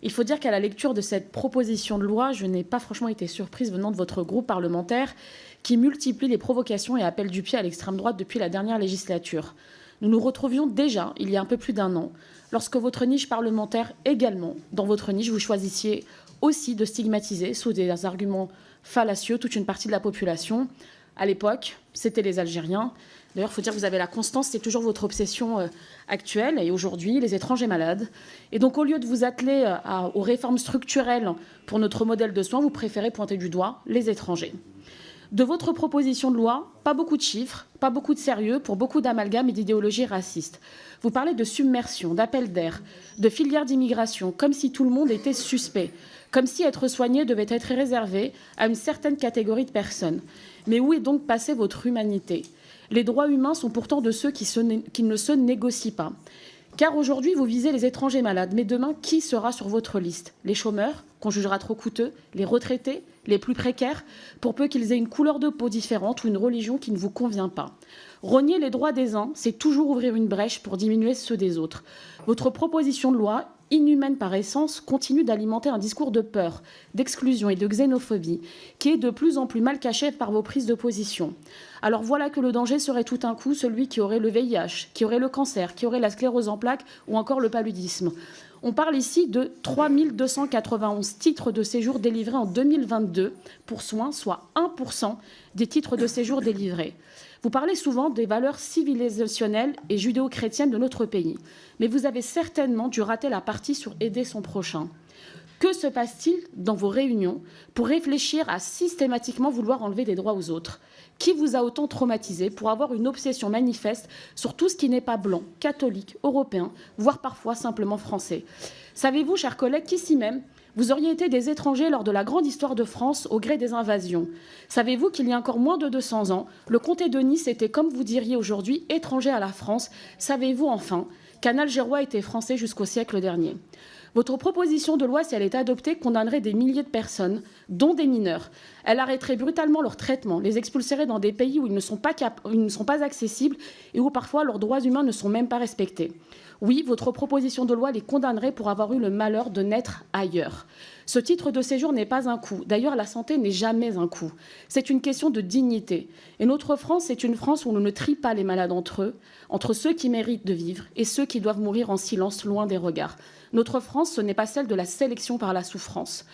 Il faut dire qu'à la lecture de cette proposition de loi, je n'ai pas franchement été surprise venant de votre groupe parlementaire qui multiplie les provocations et appels du pied à l'extrême droite depuis la dernière législature. Nous nous retrouvions déjà, il y a un peu plus d'un an, lorsque votre niche parlementaire également, dans votre niche, vous choisissiez aussi de stigmatiser, sous des arguments fallacieux, toute une partie de la population. À l'époque, c'était les Algériens. D'ailleurs, il faut dire que vous avez la constance, c'est toujours votre obsession actuelle. Et aujourd'hui, les étrangers malades. Et donc, au lieu de vous atteler aux réformes structurelles pour notre modèle de soins, vous préférez pointer du doigt les étrangers. De votre proposition de loi, pas beaucoup de chiffres, pas beaucoup de sérieux pour beaucoup d'amalgames et d'idéologies racistes. Vous parlez de submersion, d'appel d'air, de filières d'immigration, comme si tout le monde était suspect, comme si être soigné devait être réservé à une certaine catégorie de personnes. Mais où est donc passée votre humanité? Les droits humains sont pourtant de ceux qui ne se négocient pas. Car aujourd'hui, vous visez les étrangers malades. Mais demain, qui sera sur votre liste? Les chômeurs, qu'on jugera trop coûteux? Les retraités? Les plus précaires? Pour peu qu'ils aient une couleur de peau différente ou une religion qui ne vous convient pas. Rogner les droits des uns, c'est toujours ouvrir une brèche pour diminuer ceux des autres. Votre proposition de loi, inhumaine par essence, continue d'alimenter un discours de peur, d'exclusion et de xénophobie, qui est de plus en plus mal caché par vos prises de position. Alors voilà que le danger serait tout un coup celui qui aurait le VIH, qui aurait le cancer, qui aurait la sclérose en plaques ou encore le paludisme. On parle ici de 3 291 titres de séjour délivrés en 2022 pour soins, soit 1% des titres de séjour délivrés. Vous parlez souvent des valeurs civilisationnelles et judéo-chrétiennes de notre pays, mais vous avez certainement dû rater la partie sur aider son prochain. Que se passe-t-il dans vos réunions pour réfléchir à systématiquement vouloir enlever des droits aux autres? Qui vous a autant traumatisé pour avoir une obsession manifeste sur tout ce qui n'est pas blanc, catholique, européen, voire parfois simplement français? Savez-vous, chers collègues, qu'ici même, vous auriez été des étrangers lors de la grande histoire de France au gré des invasions? Savez-vous qu'il y a encore moins de 200 ans, le comté de Nice était, comme vous diriez aujourd'hui, étranger à la France? Savez-vous enfin qu'un Algérois était français jusqu'au siècle dernier? Votre proposition de loi, si elle est adoptée, condamnerait des milliers de personnes, dont des mineurs. Elle arrêterait brutalement leur traitement, les expulserait dans des pays où ils ne sont pas accessibles et où parfois leurs droits humains ne sont même pas respectés. Oui, votre proposition de loi les condamnerait pour avoir eu le malheur de naître ailleurs. Ce titre de séjour n'est pas un coût. D'ailleurs, la santé n'est jamais un coût. C'est une question de dignité. Et notre France, c'est une France où l'on ne trie pas les malades entre eux, entre ceux qui méritent de vivre et ceux qui doivent mourir en silence, loin des regards. Notre France, ce n'est pas celle de la sélection par la souffrance.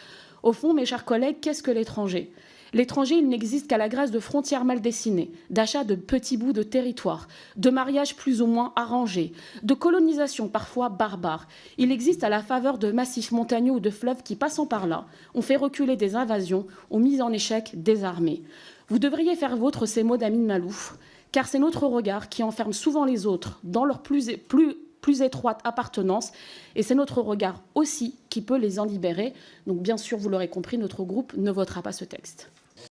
Au fond, mes chers collègues, qu'est-ce que l'étranger ? L'étranger, il n'existe qu'à la grâce de frontières mal dessinées, d'achats de petits bouts de territoire, de mariages plus ou moins arrangés, de colonisation parfois barbare. Il existe à la faveur de massifs montagneux ou de fleuves qui, passant par là, ont fait reculer des invasions, ont mis en échec des armées. Vous devriez faire vôtre ces mots d'Amin Malouf, car c'est notre regard qui enferme souvent les autres dans leur plus étroite appartenance, et c'est notre regard aussi qui peut les en libérer. Donc bien sûr, vous l'aurez compris, notre groupe ne votera pas ce texte.